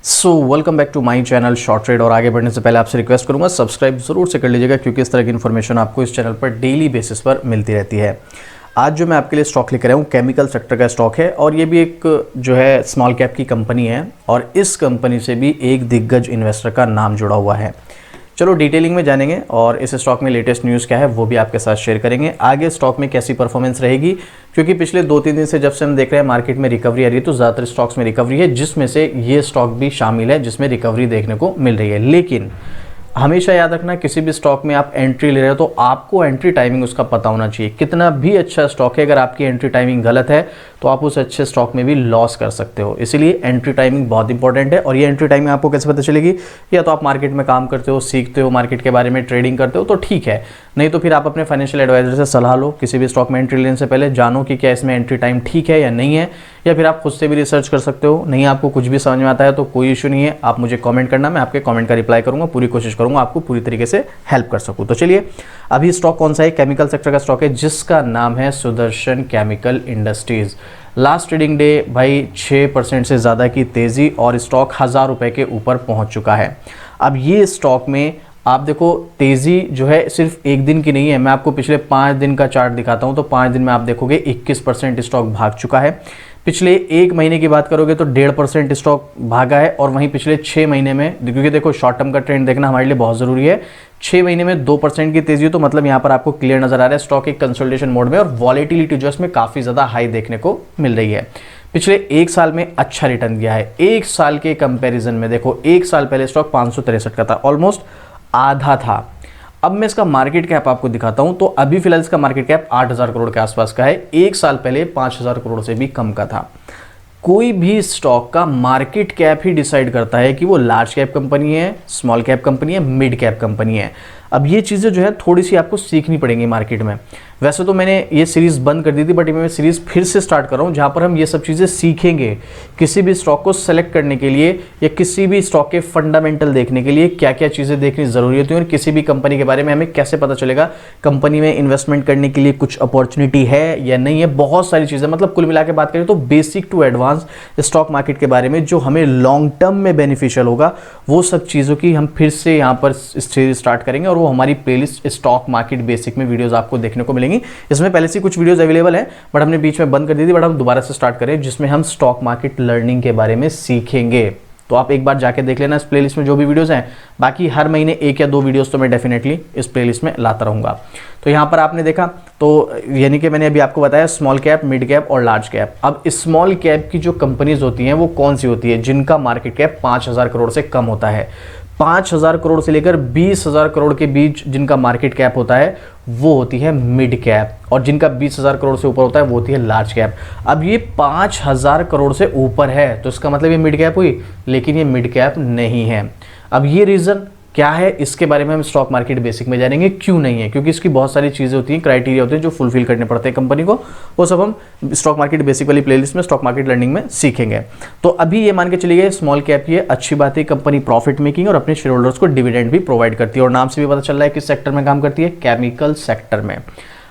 Welcome back to my channel short trade. और आगे बढ़ने से पहले आपसे रिक्वेस्ट करूंगा सब्सक्राइब जरूर से कर लीजिएगा, क्योंकि इस तरह की इन्फॉर्मेशन आपको इस चैनल पर डेली बेसिस पर मिलती रहती है। आज जो मैं आपके लिए स्टॉक लेकर आया हूँ केमिकल सेक्टर का स्टॉक है, और ये भी एक जो है स्मॉल कैप की कंपनी है, और इस कंपनी से भी एक दिग्गज इन्वेस्टर का नाम जुड़ा हुआ है। चलो डिटेलिंग में जानेंगे और इस स्टॉक में लेटेस्ट न्यूज़ क्या है वो भी आपके साथ शेयर करेंगे। आगे स्टॉक में कैसी परफॉर्मेंस रहेगी, क्योंकि पिछले 2-3 दिन से जब से हम देख रहे हैं मार्केट में रिकवरी आ रही है, तो ज़्यादातर स्टॉक्स में रिकवरी है, जिसमें से ये स्टॉक भी शामिल है जिसमें रिकवरी देखने को मिल रही है। लेकिन हमेशा याद रखना, किसी भी स्टॉक में आप एंट्री ले रहे हो तो आपको एंट्री टाइमिंग उसका पता होना चाहिए। कितना भी अच्छा स्टॉक है, अगर आपकी एंट्री टाइमिंग गलत है तो आप उस अच्छे स्टॉक में भी लॉस कर सकते हो। इसीलिए एंट्री टाइमिंग बहुत इंपॉर्टेंट है। और ये एंट्री टाइमिंग आपको कैसे पता चलेगी? या तो आप मार्केट में काम करते हो, सीखते हो, मार्केट के बारे में ट्रेडिंग करते हो तो ठीक है, नहीं तो फिर आप अपने फाइनेंशियल एडवाइजर से सलाह लो। किसी भी स्टॉक में एंट्री लेने से पहले जानो कि क्या इसमें एंट्री टाइम ठीक है या नहीं है, या फिर आप खुद से भी रिसर्च कर सकते हो। नहीं आपको कुछ भी समझ में आता है तो कोई इशू नहीं है, आप मुझे कमेंट करना, मैं आपके कमेंट का रिप्लाई करूंगा, पूरी कोशिश करूंगा आपको पूरी तरीके से हेल्प कर सकूं। तो चलिए, अभी स्टॉक कौन सा है? केमिकल सेक्टर का स्टॉक है जिसका नाम है Sudarshan chemical industries. Last trading day भाई 6% से ज़्यादा की तेज़ी और स्टॉक 1000 रुपये के ऊपर पहुंच चुका है। अब ये स्टॉक में आप देखो तेज़ी जो है सिर्फ एक दिन की नहीं है, मैं आपको पिछले 5 दिन का चार्ट दिखाता हूं तो 5 दिन में आप देखोगे 21% स्टॉक भाग चुका है। पिछले 1 महीने की बात करोगे तो 1.5% स्टॉक भागा है, और वहीं पिछले 6 महीने में, क्योंकि देखो शॉर्ट टर्म का ट्रेंड देखना हमारे लिए बहुत ज़रूरी है, 6 महीने में 2% की तेज़ी हो तो मतलब यहाँ पर आपको क्लियर नज़र आ रहा है स्टॉक एक कंसोलिडेशन मोड में, और वॉलेटिलिटी जो है इसमें काफ़ी ज़्यादा हाई देखने को मिल रही है। पिछले 1 साल में अच्छा रिटर्न दिया है। 1 साल के कंपैरिजन में देखो, 1 साल पहले स्टॉक 563 का था, ऑलमोस्ट आधा था। अब मैं इसका मार्केट कैप आपको दिखाता हूं, तो अभी फिलहाल इसका मार्केट कैप 8000 करोड़ के आसपास का है। 1 साल पहले 5000 करोड़ से भी कम का था। कोई भी स्टॉक का मार्केट कैप ही डिसाइड करता है कि वो लार्ज कैप कंपनी है, स्मॉल कैप कंपनी है, मिड कैप कंपनी है। अब ये चीज़ें जो है थोड़ी सी आपको सीखनी पड़ेंगी मार्केट में। वैसे तो मैंने ये सीरीज़ बंद कर दी थी, बट मैं सीरीज़ फिर से स्टार्ट कर रहा हूँ, जहाँ पर हम ये सब चीज़ें सीखेंगे। किसी भी स्टॉक को सेलेक्ट करने के लिए या किसी भी स्टॉक के फंडामेंटल देखने के लिए क्या क्या चीज़ें देखनी ज़रूरी होती है, और किसी भी कंपनी के बारे में हमें कैसे पता चलेगा कंपनी में इन्वेस्टमेंट करने के लिए कुछ अपॉर्चुनिटी है या नहीं है। बहुत सारी चीज़ें, मतलब कुल मिला के बात करें तो basic to advance stock market के बारे में जो हमें लॉन्ग टर्म में बेनिफिशियल होगा, वो सब चीज़ों की हम फिर से यहाँ पर सीरीज स्टार्ट करेंगे, और वो हमारी प्लेलिस्ट स्टॉक मार्केट बेसिक में वीडियोस आपको देखने को मिलेंगी। इसमें पहले से कुछ वीडियोस अवेलेबल है, बट हमने बीच में बंद कर दी थी, बट हम दोबारा से स्टार्ट करें जिसमें हम स्टॉक मार्केट लर्निंग के बारे में सीखेंगे। तो आप एक बार जाके देख लेना इस प्लेलिस्ट में जो भी वीडियोस हैं। बाकी हर महीने 1 या 2 वीडियोस तो मैं डेफिनेटली इस प्लेलिस्ट में लाता रहूंगा। तो यहाँ पर आपने देखा, तो यानी कि मैंने अभी आपको बताया स्मॉल कैप, मिड कैप और लार्ज कैप। अब स्मॉल कैप की जो कंपनीज होती हैं वो कौन सी होती है? जिनका मार्केट कैप 5000 करोड़ से कम होता है। 5000 करोड़ से लेकर 20000 करोड़ के बीच जिनका मार्केट कैप होता है वो होती है मिड कैप, और जिनका 20000 करोड़ से ऊपर होता है वो होती है लार्ज कैप। अब ये 5000 करोड़ से ऊपर है तो इसका मतलब ये मिड कैप हुई, लेकिन ये मिड कैप नहीं है। अब ये रीज़न क्या है, इसके बारे में हम स्टॉक मार्केट बेसिक में जानेंगे। क्यों नहीं है? क्योंकि इसकी बहुत सारी चीज़ें होती हैं, क्राइटेरिया होते हैं जो फुलफिल करने पड़ते हैं कंपनी को, वो सब हम स्टॉक मार्केट बेसिक वाली प्लेलिस्ट में स्टॉक मार्केट लर्निंग में सीखेंगे। तो अभी ये मान के चलिए स्मॉल कैप, ये अच्छी बात है, कंपनी प्रॉफिट मेकिंग और अपने शेयर होल्डर्स को डिविडेंड भी प्रोवाइड करती है, और नाम से भी पता चल रहा है किस सेक्टर में काम करती है, केमिकल सेक्टर में।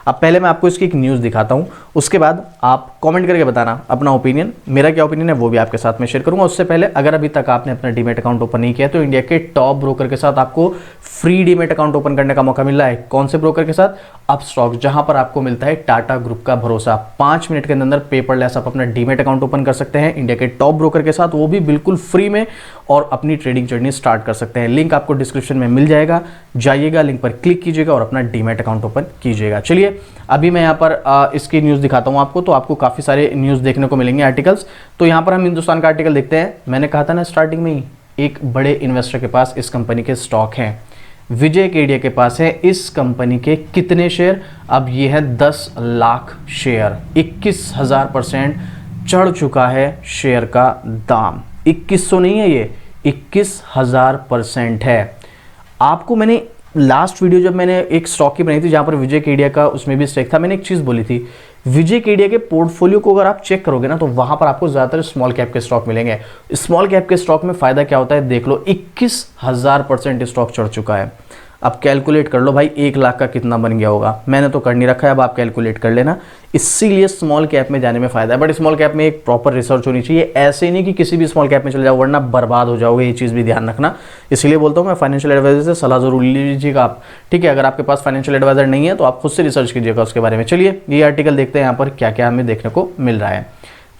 अब पहले मैं आपको इसकी एक न्यूज़ दिखाता हूं, उसके बाद आप कमेंट करके बताना अपना ओपिनियन। मेरा क्या ओपिनियन है वो भी आपके साथ में शेयर करूंगा। उससे पहले अगर अभी तक आपने अपना डीमैट अकाउंट ओपन नहीं किया तो इंडिया के टॉप ब्रोकर के साथ आपको फ्री डीमैट अकाउंट ओपन करने का मौका मिल रहा है। कौन से ब्रोकर के साथ? अपस्टॉक, जहां पर आपको मिलता है टाटा ग्रुप का भरोसा। 5 मिनट के अंदर पेपरलेस आप अपना डीमैट अकाउंट ओपन कर सकते हैं इंडिया के टॉप ब्रोकर के साथ, वो भी बिल्कुल फ्री में, और अपनी ट्रेडिंग जर्नी स्टार्ट कर सकते हैं। लिंक आपको डिस्क्रिप्शन में मिल जाएगा, जाइएगा, लिंक पर क्लिक कीजिएगा और अपना डीमैट अकाउंट ओपन कीजिएगा। चलिए, अभी मैं यहाँ पर इसकी न्यूज़ दिखाता हूँ आपको, तो आपको काफ़ी सारे न्यूज़ देखने को मिलेंगे, आर्टिकल्स। तो यहाँ पर हम हिंदुस्तान का आर्टिकल देखते हैं। मैंने कहा था ना स्टार्टिंग में ही, एक बड़े इन्वेस्टर के पास इस कंपनी के स्टॉक हैं। विजय केडिया के पास है इस कंपनी के कितने शेयर? अब ये है 10 लाख शेयर। 21,000% चढ़ चुका है शेयर का दाम। 2100 नहीं है, ये 21,000% है। आपको मैंने लास्ट वीडियो जब मैंने एक स्टॉक की बनाई थी जहां पर विजय केडिया का उसमें भी स्टेक था, मैंने एक चीज़ बोली थी, विजय केडिया के पोर्टफोलियो को अगर आप चेक करोगे ना तो वहां पर आपको ज़्यादातर स्मॉल कैप के स्टॉक मिलेंगे। स्मॉल कैप के स्टॉक में फ़ायदा क्या होता है देख लो, 21,000% स्टॉक चढ़ चुका है। अब कैलकुलेट कर लो भाई 1 लाख का कितना बन गया होगा। मैंने तो कर नहीं रखा है, अब आप कैलकुलेट कर लेना। इसीलिए स्मॉल कैप में जाने में फायदा है, बट स्मॉल कैप में एक प्रॉपर रिसर्च होनी चाहिए। ऐसे नहीं कि किसी भी स्मॉल कैप में चले जाओ वरना बर्बाद हो जाओगे, ये चीज़ भी ध्यान रखना। इसलिए बोलता हूँ मैं, फाइनेंशियल एडवाइजर से सलाह जरूर लीजिएगा आप, ठीक है। अगर आपके पास फाइनेंशियल एडवाइजर नहीं है तो आप खुद से रिसर्च कीजिएगा उसके बारे में। चलिए ये आर्टिकल देखते हैं यहाँ पर क्या क्या हमें देखने को मिल रहा है।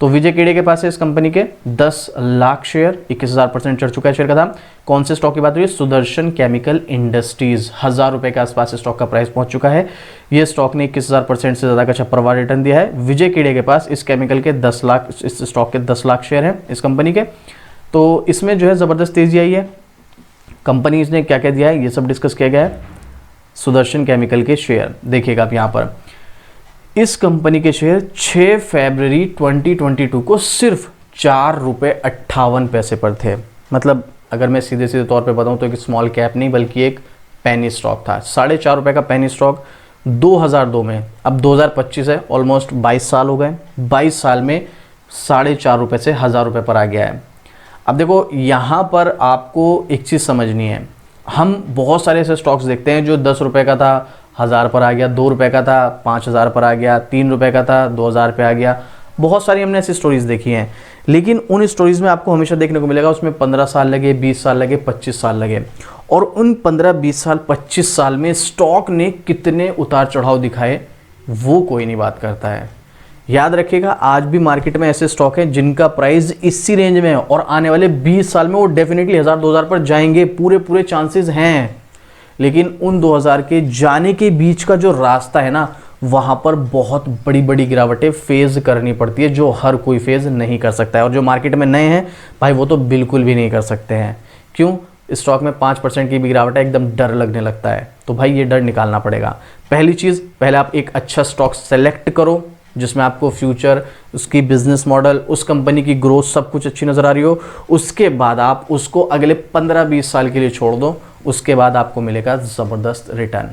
तो विजय केड़े के पास है इस कंपनी के 10 लाख शेयर, 21,000% चढ़ चुका है शेयर का दाम। कौन से स्टॉक की बात हुई है? सुदर्शन केमिकल इंडस्ट्रीज, 1,000 रुपए के आसपास स्टॉक का प्राइस पहुंच चुका है। ये स्टॉक ने 21,000% से ज्यादा का छप्परवार रिटर्न दिया है। विजय केड़े के पास इस केमिकल के 10 लाख, इस स्टॉक के 10 लाख शेयर हैं इस कंपनी के। तो इसमें जो है जबरदस्त तेजी आई है। कंपनीज ने क्या क्या दिया है ये सब डिस्कस किया गया है। सुदर्शन केमिकल के शेयर देखिएगा आप यहाँ पर, इस कंपनी के शेयर 6 फरवरी 2022 को सिर्फ 4 रुपये 58 पैसे पर थे। मतलब अगर मैं सीधे सीधे तौर पे बताऊं तो एक स्मॉल कैप नहीं बल्कि एक पेनी स्टॉक था। 4.5 रुपये का पेनी स्टॉक 2002 में, अब 2025 है, ऑलमोस्ट 22 साल हो गए। 22 साल में 4.5 रुपये से 1,000 रुपये पर आ गया है। अब देखो यहाँ पर आपको एक चीज़ समझनी है, हम बहुत सारे ऐसे स्टॉक्स देखते हैं जो 10 रुपये का था 1,000 पर आ गया, 2 रुपये का था 5,000 पर आ गया, 3 रुपये का था 2,000 पे आ गया। बहुत सारी हमने ऐसी स्टोरीज देखी हैं, लेकिन उन स्टोरीज में आपको हमेशा देखने को मिलेगा उसमें 15 साल लगे, 20 साल लगे, 25 साल लगे। और उन 15, 20 साल, 25 साल में स्टॉक ने कितने उतार चढ़ाव दिखाए वो कोई नहीं बात करता है। याद रखिएगा, आज भी मार्केट में ऐसे स्टॉक हैं जिनका प्राइस इसी रेंज में है और आने वाले 20 साल में वो डेफिनेटली 1,000-2,000 पर जाएंगे, पूरे चांसेस हैं। लेकिन उन 2000 के जाने के बीच का जो रास्ता है ना, वहां पर बहुत बड़ी बड़ी गिरावटें फेज करनी पड़ती है जो हर कोई फेज नहीं कर सकता है। और जो मार्केट में नए हैं भाई वो तो बिल्कुल भी नहीं कर सकते हैं। क्यों? स्टॉक में 5% की भी गिरावट है, एकदम डर लगने लगता है। तो भाई ये डर निकालना पड़ेगा। पहली चीज़, पहले आप एक अच्छा स्टॉक सेलेक्ट करो जिसमें आपको फ्यूचर, उसकी बिजनेस मॉडल, उस कंपनी की ग्रोथ सब कुछ अच्छी नज़र आ रही हो। उसके बाद आप उसको अगले 15-20 साल के लिए छोड़ दो, उसके बाद आपको मिलेगा ज़बरदस्त रिटर्न।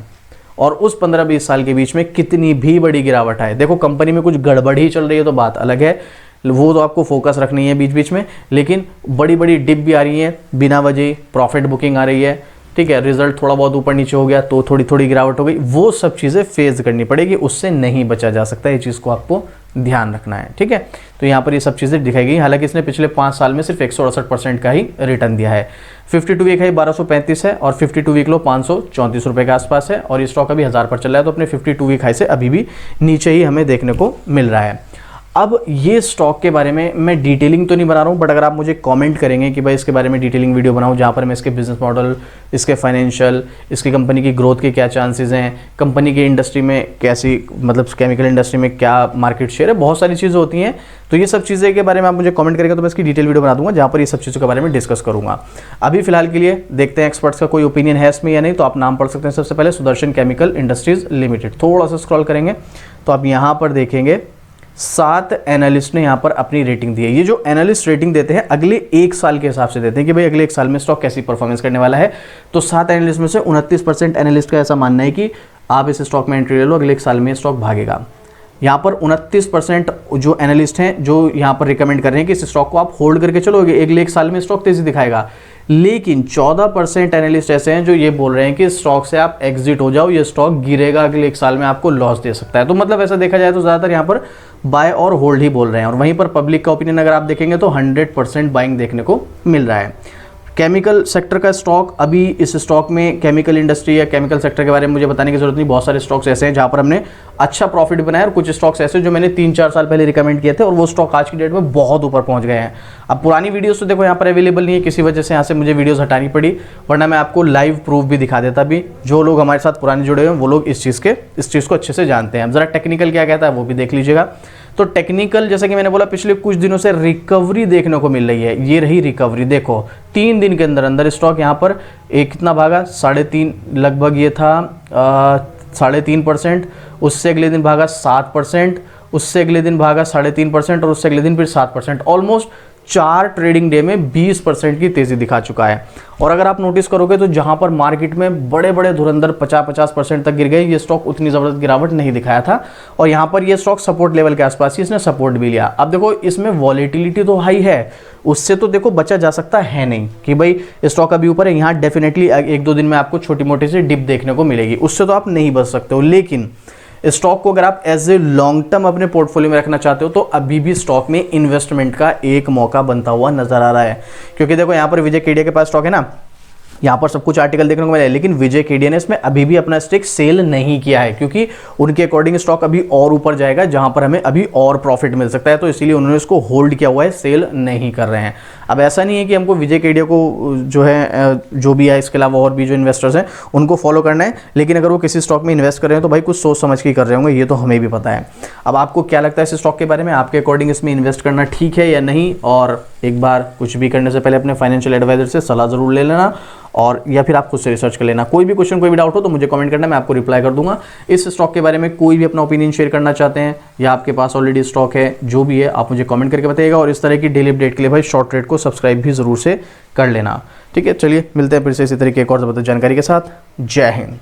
और उस 15-20 साल के बीच में कितनी भी बड़ी गिरावट आए, देखो कंपनी में कुछ गड़बड़ ही चल रही है तो बात अलग है, वो तो आपको फोकस रखनी है बीच बीच में। लेकिन बड़ी बड़ी डिप भी आ रही है बिना वजह, प्रॉफिट बुकिंग आ रही है, ठीक है, रिजल्ट थोड़ा बहुत ऊपर नीचे हो गया तो थोड़ी थोड़ी गिरावट हो गई, वो सब चीज़ें फेस करनी पड़ेगी, उससे नहीं बचा जा सकता। ये चीज़ को आपको ध्यान रखना है, ठीक है। तो यहाँ पर ये सब चीज़ें दिखाई गई। हालांकि इसने पिछले 5 साल में सिर्फ 168% का ही रिटर्न दिया है। 52 वीक है 1235 है और 52 वीक लो 534 रुपये के आसपास है और ये स्टॉक अभी 1000 पर चल रहा है। तो अपने 52 वीक हाई से अभी भी नीचे ही हमें देखने को मिल रहा है। अब ये स्टॉक के बारे में मैं डिटेलिंग तो नहीं बना रहा हूँ, बट अगर आप मुझे कमेंट करेंगे कि भाई इसके बारे में डिटेलिंग वीडियो बनाऊँ जहाँ पर मैं इसके बिजनेस मॉडल, इसके फाइनेंशियल, इसकी कंपनी की ग्रोथ के क्या चांसेस हैं, कंपनी की इंडस्ट्री में कैसी, मतलब केमिकल इंडस्ट्री में क्या मार्केट शेयर है, बहुत सारी चीज़ें होती हैं। तो ये सब चीज़ें के बारे में आप मुझे कमेंट करेंगे तो मैं इसकी डिटेल वीडियो बना दूंगा जहाँ पर ये सब चीज़ों के बारे में डिस्कस करूँगा। अभी फिलहाल के लिए देखते हैं एक्सपर्ट्स का कोई ओपिनियन है इसमें या नहीं। तो आप नाम पढ़ सकते हैं सबसे पहले, सुदर्शन केमिकल इंडस्ट्रीज लिमिटेड। थोड़ा सा स्क्रॉल करेंगे तो आप यहाँ पर देखेंगे 7 एनालिस्ट ने यहाँ पर अपनी रेटिंग दी है। ये जो एनालिस्ट रेटिंग देते हैं अगले 1 साल के हिसाब से देते हैं कि भाई अगले 1 साल में स्टॉक कैसी परफॉर्मेंस करने वाला है। तो 7 एनालिस्ट में से 29% एनालिस्ट का ऐसा मानना है कि आप इस स्टॉक में एंट्री ले लो, अगले 1 साल में स्टॉक भागेगा। यहाँ पर 29% जो एनालिस्ट हैं जो यहाँ पर रिकमेंड कर रहे हैं कि इस स्टॉक को आप होल्ड करके चलोगे, अगले 1 साल में स्टॉक तेजी दिखाएगा। लेकिन 14% एनालिस्ट ऐसे हैं जो ये बोल रहे हैं कि स्टॉक से आप एग्जिट हो जाओ, ये स्टॉक गिरेगा, अगले 1 साल में आपको लॉस दे सकता है। तो मतलब ऐसा देखा जाए तो ज़्यादातर यहाँ पर बाय और होल्ड ही बोल रहे हैं। और वहीं पर पब्लिक का ओपिनियन अगर आप देखेंगे तो 100% बाइंग देखने को मिल रहा है। केमिकल सेक्टर का स्टॉक, अभी इस स्टॉक में केमिकल इंडस्ट्री या केमिकल सेक्टर के बारे में मुझे बताने की जरूरत नहीं। बहुत सारे स्टॉक्स ऐसे हैं जहां पर हमने अच्छा प्रॉफिट बनाया और कुछ स्टॉक्स ऐसे जो मैंने 3-4 साल पहले रिकमेंड किए थे और वो स्टॉक आज की डेट में बहुत ऊपर पहुंच गए हैं। अब पुरानी वीडियोस तो देखो यहाँ पर अवेलेबल नहीं है, किसी वजह से यहाँ से मुझे वीडियोस हटानी पड़ी, वरना मैं आपको लाइव प्रूफ भी दिखा देता। भी जो लोग हमारे साथ पुराने जुड़े हुए हैं वो लोग इस चीज़ को अच्छे से जानते हैं। अब जरा टेक्निकल क्या कहता है वो भी देख लीजिएगा। तो टेक्निकल, जैसा कि मैंने बोला, पिछले कुछ दिनों से रिकवरी देखने को मिल रही है। ये रही रिकवरी, देखो 3 दिन के अंदर अंदर स्टॉक यहाँ पर एक कितना भागा, 3.5 लगभग, ये था 3.5%, उससे अगले दिन भागा 7%, उससे अगले दिन भागा 3.5% और उससे अगले दिन फिर 7%। ऑलमोस्ट 4 ट्रेडिंग डे में 20% की तेजी दिखा चुका है। और अगर आप नोटिस करोगे तो जहां पर मार्केट में बड़े बड़े धुरंधर 50% तक गिर गए, ये स्टॉक उतनी जबरदस्त गिरावट नहीं दिखाया था और यहां पर ये स्टॉक सपोर्ट लेवल के आसपास ही इसने सपोर्ट भी लिया। अब देखो इसमें वॉलेटिलिटी तो हाई है, उससे तो देखो बचा जा सकता है नहीं कि भाई स्टॉक अभी ऊपर है, यहाँ डेफिनेटली 1-2 दिन में आपको छोटी मोटी सी डिप देखने को मिलेगी, उससे तो आप नहीं बच सकते हो। लेकिन स्टॉक को अगर आप एज ए लॉन्ग टर्म अपने पोर्टफोलियो में रखना चाहते हो तो अभी भी स्टॉक में इन्वेस्टमेंट का एक मौका बनता हुआ नजर आ रहा है। क्योंकि देखो यहाँ पर विजय केडिया के पास स्टॉक है ना, यहाँ पर सब कुछ आर्टिकल देखने को मिला है, लेकिन विजय केडिया ने इसमें अभी भी अपना स्टेक सेल नहीं किया है क्योंकि उनके अकॉर्डिंग स्टॉक अभी और ऊपर जाएगा जहां पर हमें अभी और प्रॉफिट मिल सकता है, तो इसीलिए उन्होंने इसको होल्ड किया हुआ है, सेल नहीं कर रहे हैं। अब ऐसा नहीं है कि हमको विजय केडिया को जो है जो भी है इसके अलावा और भी जो इन्वेस्टर्स हैं उनको फॉलो करना है, लेकिन अगर वो किसी स्टॉक में इन्वेस्ट कर रहे हैं तो भाई कुछ सोच समझ के कर रहे होंगे, ये तो हमें भी पता है। अब आपको क्या लगता है इस स्टॉक के बारे में, आपके अकॉर्डिंग इसमें इन्वेस्ट करना ठीक है या नहीं? और एक बार कुछ भी करने से पहले अपने फाइनेंशियल एडवाइजर से सलाह जरूर ले लेना और या फिर आप खुद से रिसर्च कर लेना। कोई भी क्वेश्चन कोई भी डाउट हो तो मुझे कमेंट करना, मैं आपको रिप्लाई कर दूंगा। इस स्टॉक के बारे में कोई भी अपना ओपिनियन शेयर करना चाहते हैं या आपके पास ऑलरेडी स्टॉक है, जो भी है आप मुझे कमेंट करके बताइएगा। और इस तरह की डेली अपडेट के लिए भाई शॉर्ट ट्रेड को सब्सक्राइब भी जरूर से कर लेना। ठीक है, चलिए मिलते हैं फिर से इसी तरीके एक और जबरदस्त जानकारी के साथ। जय हिंद।